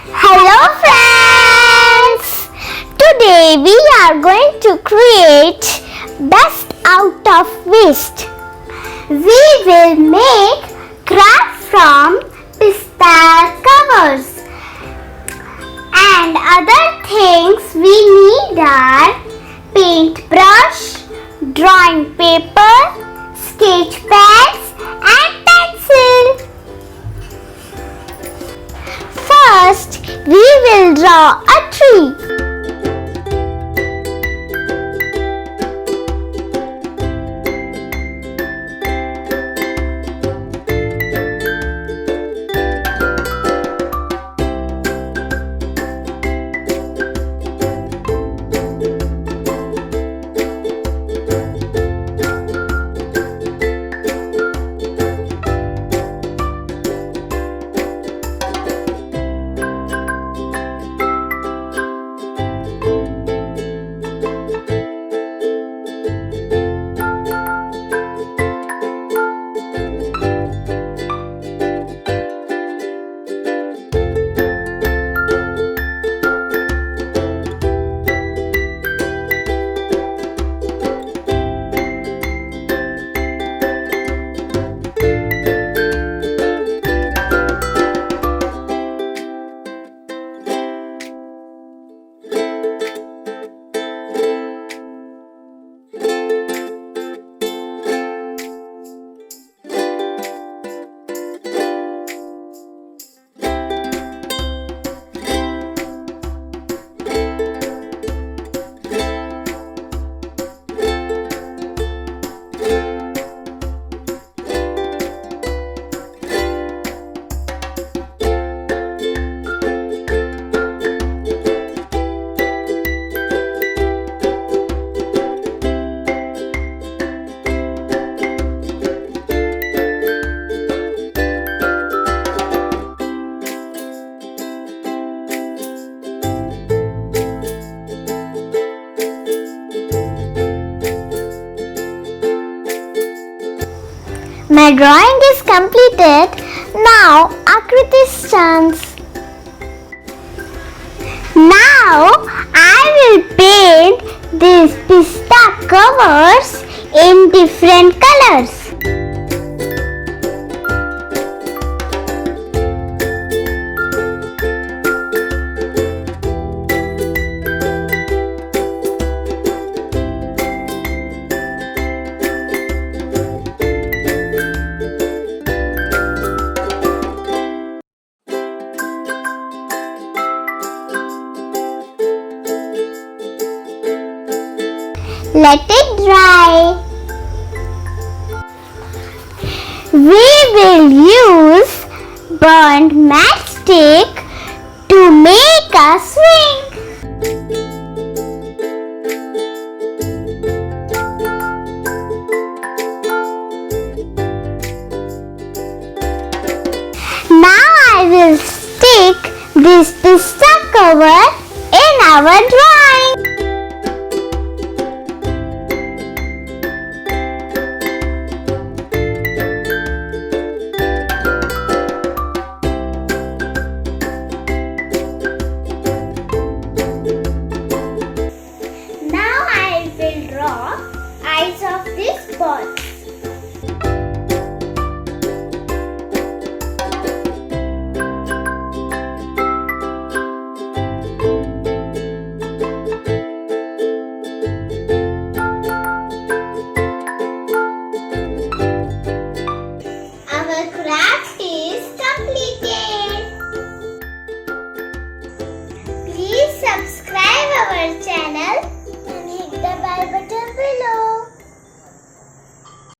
Hello friends! Today we are going to create best out of waste. We will make craft from pista covers. And other things we need are paintbrush, drawing paper, sketch pads and pencil. First, we will draw a tree. My drawing is completed. Now Aakriti's chance. Now I will paint these pista covers in different colors. Let it dry. We will use burnt matchstick to make a swing. Now I will stick this pista cover in our drawing. Eyes of this ball. Our craft